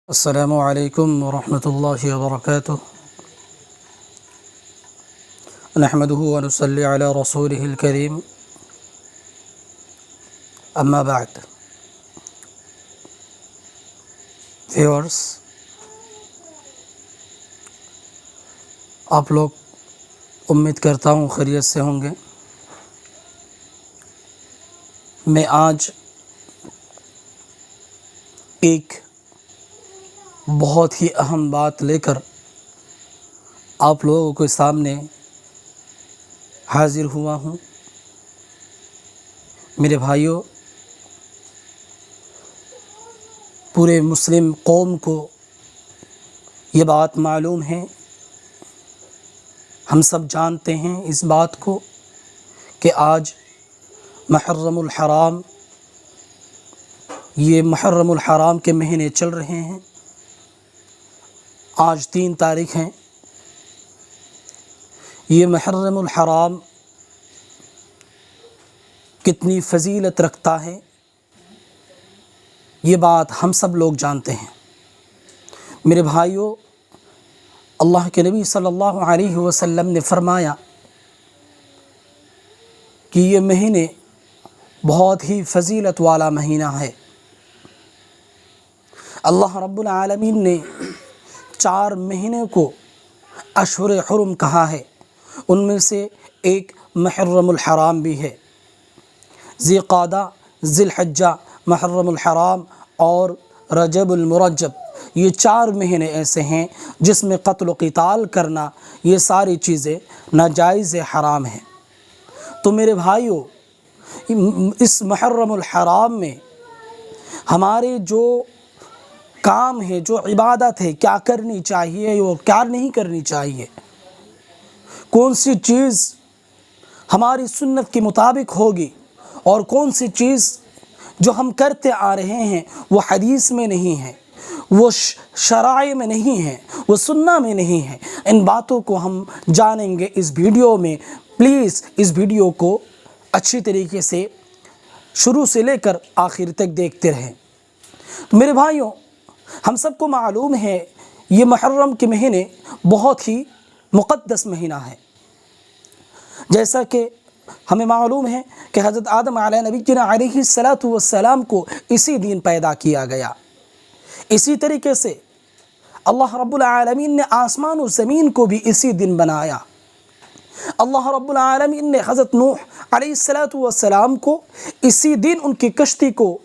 السلام علیکم ورحمۃ اللہ وبرکاتہ نحمده ونصلی علی رسوله الکریم اما بعد ویورز، آپ لوگ امید کرتا ہوں خیریت سے ہوں گے۔ میں آج ایک بہت ہی اہم بات لے کر آپ لوگوں کے سامنے حاضر ہوا ہوں۔ میرے بھائیوں، پورے مسلم قوم کو یہ بات معلوم ہے، ہم سب جانتے ہیں اس بات کو کہ آج محرم الحرام، یہ محرم الحرام کے مہینے چل رہے ہیں۔ آج 3 تاریخ ہیں۔ یہ محرم الحرام کتنی فضیلت رکھتا ہے، یہ بات ہم سب لوگ جانتے ہیں۔ میرے بھائیوں، اللہ کے نبی صلی اللہ علیہ وسلم نے فرمایا کہ یہ مہینے بہت ہی فضیلت والا مہینہ ہے۔ اللہ رب العالمین نے 4 مہینے کو اشہر حرم کہا ہے، ان میں سے ایک محرم الحرام بھی ہے۔ ذی القعدہ، ذی الحجہ، محرم الحرام اور رجب المرجب، یہ 4 مہینے ایسے ہیں جس میں قتل و قتال کرنا، یہ ساری چیزیں ناجائز حرام ہیں۔ تو میرے بھائیوں، اس محرم الحرام میں ہمارے جو کام ہے، جو عبادت ہے، کیا کرنی چاہیے اور کیا نہیں کرنی چاہیے، کون سی چیز ہماری سنت کے مطابق ہوگی اور کون سی چیز جو ہم کرتے آ رہے ہیں وہ حدیث میں نہیں ہے، وہ شرائع میں نہیں ہے، وہ سنہ میں نہیں ہے، ان باتوں کو ہم جانیں گے اس ویڈیو میں۔ پلیز اس ویڈیو کو اچھی طریقے سے شروع سے لے کر آخر تک دیکھتے رہیں۔ تو میرے بھائیوں، ہم سب کو معلوم ہے یہ محرم کے مہینے بہت ہی مقدس مہینہ ہے۔ جیسا کہ ہمیں معلوم ہے کہ حضرت آدم علیہ نبینا علیہ السلام کو اسی دن پیدا کیا گیا۔ اسی طریقے سے اللہ رب العالمین نے آسمان و زمین کو بھی اسی دن بنایا۔ اللہ رب العالمین نے حضرت نوح علیہ السلام کو اسی دن ان کی کشتی کو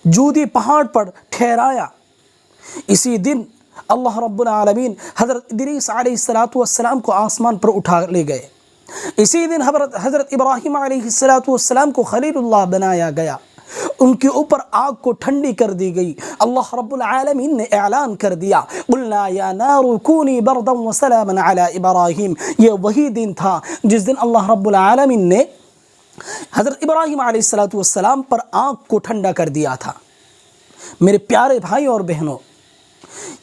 جودی پہاڑ پر ٹھہرایا۔ اسی دن اللہ رب العالمین حضرت ادریس علیہ السلام کو آسمان پر اٹھا لے گئے۔ اسی دن حضرت ابراہیم علیہ السلام کو خلیل اللہ بنایا گیا، ان کے اوپر آگ کو ٹھنڈی کر دی گئی۔ اللہ رب العالمین نے اعلان کر دیا، قلنا یا نار کونی بردا وسلاما علی ابراہیم۔ یہ وہی دن تھا جس دن اللہ رب العالمین نے حضرت ابراہیم علیہ السلام پر آگ کو ٹھنڈا کر دیا تھا۔ میرے پیارے بھائی اور بہنوں،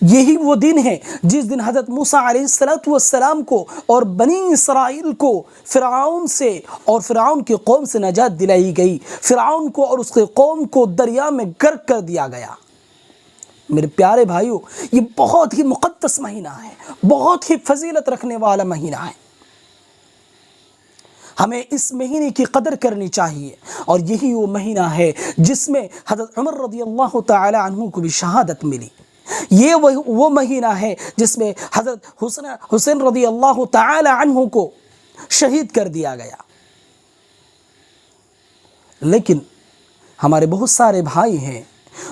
یہی وہ دن ہے جس دن حضرت موسیٰ علیہ السلام کو اور بنی اسرائیل کو فرعون سے اور فرعون کی قوم سے نجات دلائی گئی۔ فرعون کو اور اس کے قوم کو دریا میں غرق کر دیا گیا۔ میرے پیارے بھائیوں، یہ بہت ہی مقدس مہینہ ہے، بہت ہی فضیلت رکھنے والا مہینہ ہے۔ ہمیں اس مہینے کی قدر کرنی چاہیے، اور یہی وہ مہینہ ہے جس میں حضرت عمر رضی اللہ تعالی عنہ کو بھی شہادت ملی۔ یہ وہ مہینہ ہے جس میں حضرت حسین رضی اللہ تعالی عنہ کو شہید کر دیا گیا۔ لیکن ہمارے بہت سارے بھائی ہیں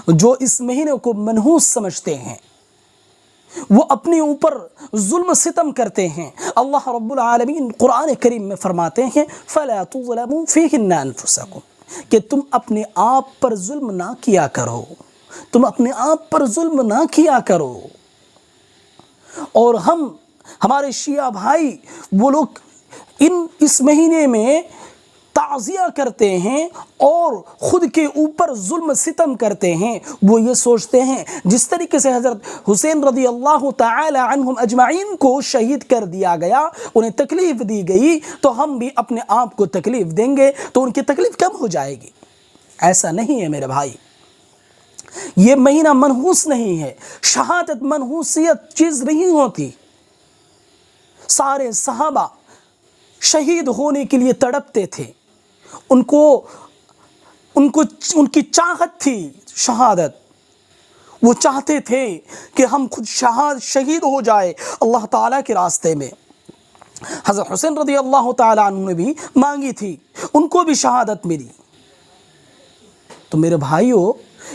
جو اس مہینے کو منحوس سمجھتے ہیں، وہ اپنے اوپر ظلم ستم کرتے ہیں۔ اللہ رب العالمین قرآن کریم میں فرماتے ہیں فَلَا تُظْلَمُوا فِيهِنَّ أَنفُسَكُمْ، کہ تم اپنے آپ پر ظلم نہ کیا کرو، تم اپنے آپ پر ظلم نہ کیا کرو۔ اور ہمارے شیعہ بھائی، وہ لوگ اس مہینے میں تعزیہ کرتے ہیں اور خود کے اوپر ظلم ستم کرتے ہیں۔ وہ یہ سوچتے ہیں جس طریقے سے حضرت حسین رضی اللہ تعالی عنہم اجمعین کو شہید کر دیا گیا، انہیں تکلیف دی گئی، تو ہم بھی اپنے آپ کو تکلیف دیں گے تو ان کی تکلیف کم ہو جائے گی۔ ایسا نہیں ہے میرے بھائی۔ یہ مہینہ منحوس نہیں ہے. شہادت منحوسیت چیز نہیں ہوتی. سارے صحابہ شہید ہونے کے لیے تڑپتے تھے. ان کی چاہت تھی شہادت. وہ چاہتے تھے کہ ہم خود شہید ہو جائے اللہ تعالیٰ کے راستے میں. حضرت حسین رضی اللہ تعالیٰ عنہ نے بھی مانگی تھی, ان کو بھی شہادت ملی. تو میرے بھائیوں,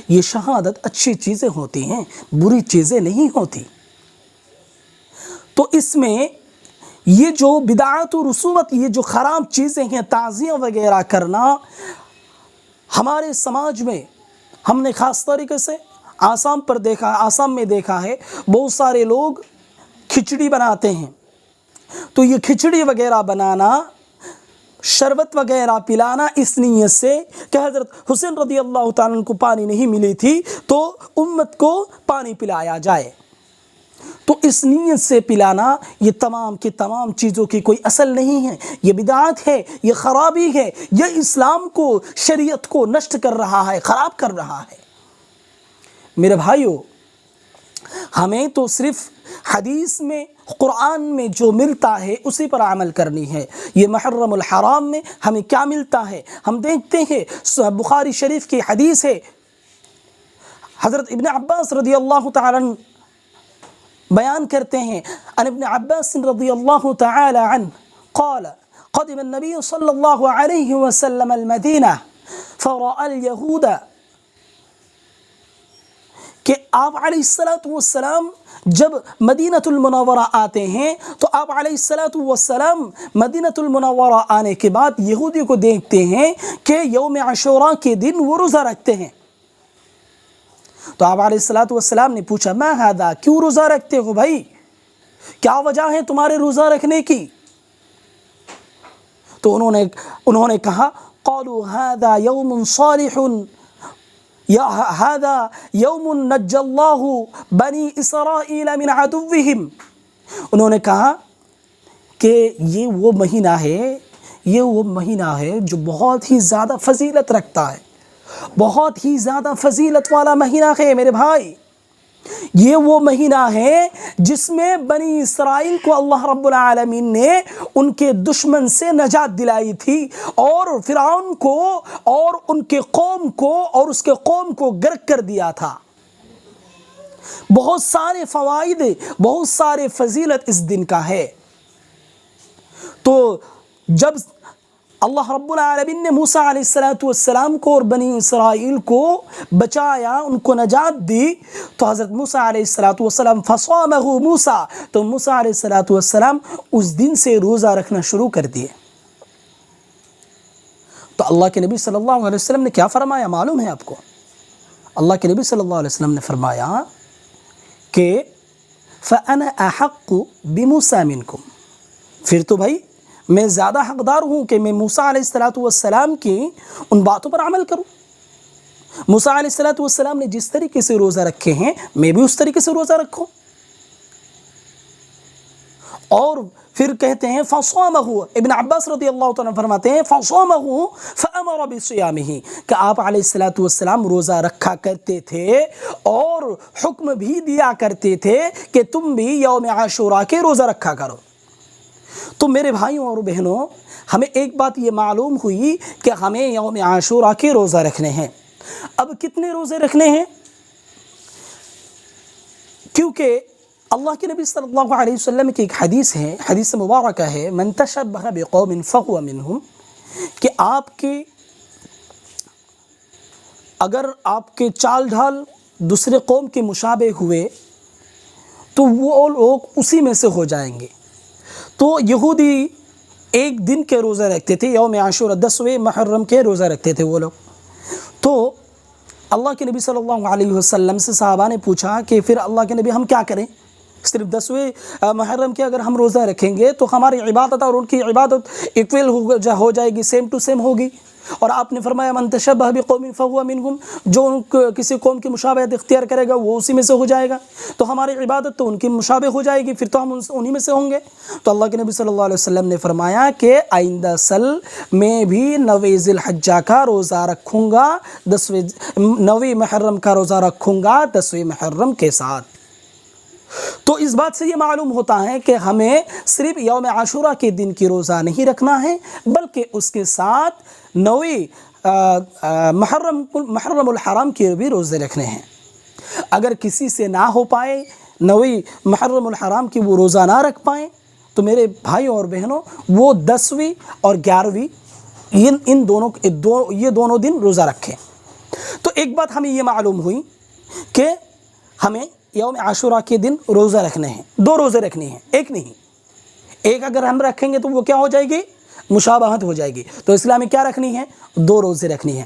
یہ شہادت اچھی چیزیں ہوتی ہیں, بری چیزیں نہیں ہوتی. تو اس میں یہ جو بدعات و رسومات, یہ جو خراب چیزیں ہیں, تعزیہ وغیرہ کرنا, ہمارے سماج میں ہم نے خاص طریقے سے آسام میں دیکھا ہے. بہت سارے لوگ کھچڑی بناتے ہیں. تو یہ کھچڑی وغیرہ بنانا, شربت وغیرہ پلانا اس نیت سے کہ حضرت حسین رضی اللہ تعالیٰ عنہ کو پانی نہیں ملی تھی تو امت کو پانی پلایا جائے. تو اس نیت سے پلانا, یہ تمام کی تمام چیزوں کی کوئی اصل نہیں ہے. یہ بدعات ہے, یہ خرابی ہے, یہ اسلام کو, شریعت کو نشٹ کر رہا ہے, خراب کر رہا ہے. میرے بھائیوں, ہمیں تو صرف حدیث میں, قرآن میں جو ملتا ہے اسی پر عمل کرنی ہے. یہ محرم الحرام میں ہمیں کیا ملتا ہے ہم دیکھتے ہیں. بخاری شریف کی حدیث ہے, حضرت ابن عباس رضی اللہ تعالی عنہ بیان کرتے ہیں, ان ابن عباس رضی اللہ تعالی عنہ قال قدم النبی صلی اللہ علیہ وسلم المدینہ فرأى اليہود, کہ آپ علیہ السلام جب مدینۃ المنورہ آتے ہیں تو آپ علیہ السلام مدینۃ المنورہ آنے کے بعد یہودی کو دیکھتے ہیں کہ یوم عاشوراء کے دن وہ روزہ رکھتے ہیں. تو آپ علیہ السلام نے پوچھا, ما ھذا, کیوں روزہ رکھتے ہو بھائی, کیا وجہ ہے تمہارے روزہ رکھنے کی؟ تو انہوں نے کہا, قالوا ھذا یوم صالح ھذا یوم نجى اللہ بنی اسرائیل من عدوہم. انہوں نے کہا کہ یہ وہ مہینہ ہے جو بہت ہی زیادہ فضیلت رکھتا ہے, بہت ہی زیادہ فضیلت والا مہینہ ہے. میرے بھائی, یہ وہ مہینہ ہے جس میں بنی اسرائیل کو اللہ رب العالمین نے ان کے دشمن سے نجات دلائی تھی, اور فرعون کو اور ان کے قوم کو اور اس کے قوم کو غرق کر دیا تھا. بہت سارے فوائد, بہت سارے فضیلت اس دن کا ہے. تو جب اللہ رب العالمین نے موسیٰ علیہ السلام کو اور بنی اسرائیل کو بچایا, ان کو نجات دی, تو حضرت موسیٰ علیہ السلام فصامہ موسیٰ, تو موسیٰ علیہ السلام اس دن سے روزہ رکھنا شروع کر دیے. تو اللہ کے نبی صلی اللہ علیہ وسلم نے کیا فرمایا معلوم ہے آپ کو؟ اللہ کے نبی صلی اللہ علیہ وسلم نے فرمایا کہ فَأَنَا أَحَقُّ بِمُوسَىٰ مِنْكُمْ, پھر تو بھائی میں زیادہ حقدار ہوں کہ میں موسیٰ علیہ السلام کی ان باتوں پر عمل کروں. موسیٰ علیہ السلام نے جس طریقے سے روزہ رکھے ہیں میں بھی اس طریقے سے روزہ رکھوں. اور پھر کہتے ہیں فَصَامَهُ, ابن عباس رضی اللہ تعالیٰ فرماتے ہیں فَصَامَهُ فَأَمَرَ بِصِيَامِهِ, کہ آپ علیہ السلام روزہ رکھا کرتے تھے اور حکم بھی دیا کرتے تھے کہ تم بھی یوم عاشوراء کے روزہ رکھا کرو. تو میرے بھائیوں اور بہنوں, ہمیں ایک بات یہ معلوم ہوئی کہ ہمیں یوم عاشوراء کے روزہ رکھنے ہیں. اب کتنے روزے رکھنے ہیں؟ کیونکہ اللہ کے نبی صلی اللہ علیہ وسلم کی ایک حدیث ہے, حدیث مبارکہ ہے, من تشبہ بقوم فہو منہم, کہ اگر آپ کے چال ڈھال دوسرے قوم کے مشابہ ہوئے تو وہ لوگ اسی میں سے ہو جائیں گے. تو یہودی ایک دن کے روزہ رکھتے تھے, یوم عاشوراء 10ویں محرم کے روزہ رکھتے تھے وہ لوگ. تو اللہ کے نبی صلی اللہ علیہ وسلم سے صحابہ نے پوچھا کہ پھر اللہ کے نبی ہم کیا کریں, صرف 10ویں محرم کے اگر ہم روزہ رکھیں گے تو ہماری عبادت اور ان کی عبادت ایکول ہو جائے گی, سیم ٹو سیم ہوگی. اور آپ نے فرمایا من تشبہ بقوم فہو منہم، جو کسی قوم کی مشابہت اختیار کرے گا وہ اسی میں سے ہو جائے گا، تو ہماری عبادت تو ان کی مشابہ ہو جائے گی، پھر تو ہم انہی میں سے ہوں گے۔ تو اللہ کے نبی صلی اللہ علیہ وسلم نے فرمایا کہ آئندہ سال میں بھی 9 ذی الحجہ کا روزہ رکھوں گا، 9 محرم کا روزہ رکھوں گا 10 محرم کے ساتھ۔ تو اس بات سے یہ معلوم ہوتا ہے کہ ہمیں صرف یوم عاشورہ کے دن کی روزہ نہیں رکھنا ہے، بلکہ اس کے ساتھ 9 محرم الحرام کے بھی روزے رکھنے ہیں۔ اگر کسی سے نہ ہو پائے 9 محرم الحرام کی وہ روزہ نہ رکھ پائیں تو میرے بھائیوں اور بہنوں وہ 10ویں اور 11ویں یہ دونوں دن روزہ رکھیں۔ تو ایک بات ہمیں یہ معلوم ہوئی کہ ہمیں یوم عاشورہ کے دن روزہ رکھنے ہیں، 2 روزے رکھنے ہیں، ایک نہیں۔ ایک اگر ہم رکھیں گے تو وہ کیا ہو جائے گی؟ مشابہت ہو جائے گی، تو اس لیے ہمیں کیا رکھنی ہے؟ 2 روزے رکھنی ہیں۔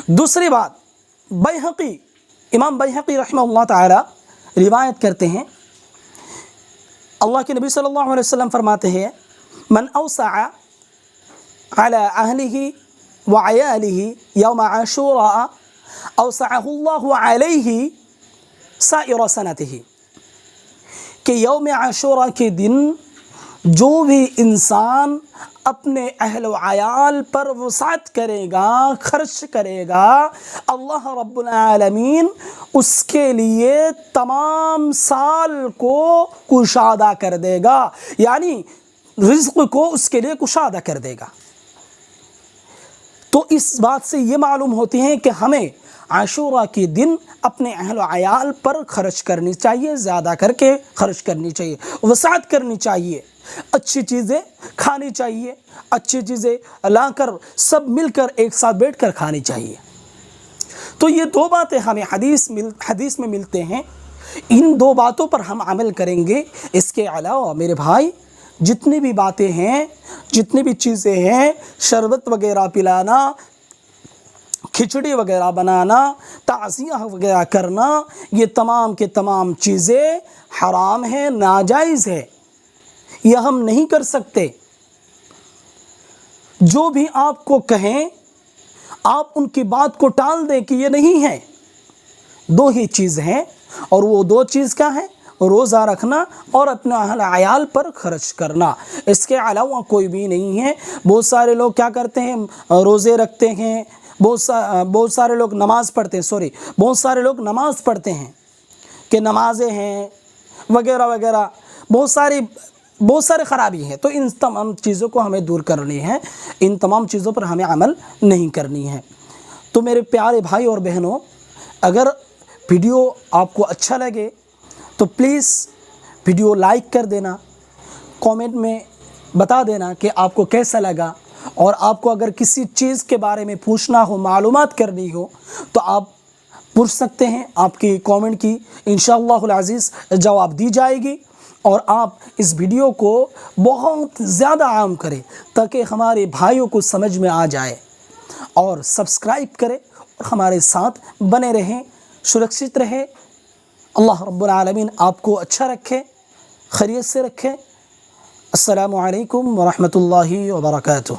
دوسری بات، بیہقی، امام بیہقی رحمہ اللہ تعالی روایت کرتے ہیں، اللہ کے نبی صلی اللہ علیہ وسلم فرماتے ہیں من اوسع علی اہلہ وعیالہ یوم عاشوراء اوسعہ اللہ علیہ سائر سنتہ، کہ یوم عاشوراء کے دن جو بھی انسان اپنے اہل و عیال پر وسعت کرے گا، خرچ کرے گا، اللہ رب العالمین اس کے لیے تمام سال کو کشادہ کر دے گا، یعنی رزق کو اس کے لیے کشادہ کر دے گا۔ تو اس بات سے یہ معلوم ہوتی ہے کہ ہمیں عاشورہ کے دن اپنے اہل و عیال پر خرچ کرنی چاہیے، زیادہ کر کے خرچ کرنی چاہیے، وسعت کرنی چاہیے، اچھی چیزیں کھانی چاہیے، اچھی چیزیں لا کر سب مل کر ایک ساتھ بیٹھ کر کھانی چاہیے۔ تو یہ 2 باتیں ہمیں حدیث میں ملتے ہیں، ان 2 باتوں پر ہم عمل کریں گے۔ اس کے علاوہ میرے بھائی جتنی بھی باتیں ہیں، جتنی بھی چیزیں ہیں، شربت وغیرہ پلانا، کھچڑی وغیرہ بنانا، تعزیہ وغیرہ کرنا، یہ تمام کے تمام چیزیں حرام ہیں، ناجائز ہے، یہ ہم نہیں کر سکتے۔ جو بھی آپ کو کہیں آپ ان کی بات کو ٹال دیں کہ یہ نہیں ہے۔ 2 ہی چیز ہیں، اور وہ 2 چیز کیا ہیں؟ روزہ رکھنا اور اپنے اہل عیال پر خرچ کرنا، اس کے علاوہ کوئی بھی نہیں ہے۔ بہت سارے لوگ کیا کرتے ہیں؟ روزے رکھتے ہیں، بہت سارے لوگ نماز پڑھتے ہیں، بہت سارے لوگ نماز پڑھتے ہیں کہ نمازیں ہیں وغیرہ وغیرہ، بہت سارے خرابی ہیں۔ تو ان تمام چیزوں کو ہمیں دور کرنی ہے، ان تمام چیزوں پر ہمیں عمل نہیں کرنی ہے۔ تو میرے پیارے بھائی اور بہنوں، اگر ویڈیو آپ کو اچھا لگے تو پلیز ویڈیو لائک کر دینا، کومنٹ میں بتا دینا کہ آپ کو کیسا لگا، اور آپ کو اگر کسی چیز کے بارے میں پوچھنا ہو، معلومات کرنی ہو تو آپ پوچھ سکتے ہیں، آپ کی کومنٹ کی انشاءاللہ العزیز جواب دی جائے گی۔ اور آپ اس ویڈیو کو بہت زیادہ عام کریں تاکہ ہمارے بھائیوں کو سمجھ میں آ جائے، اور سبسکرائب کریں اور ہمارے ساتھ بنے رہیں، سرکشت رہیں۔ اللہ رب العالمین آپ کو اچھا رکھے، خیریت سے رکھے۔ السلام علیکم ورحمۃ اللہ وبرکاتہ۔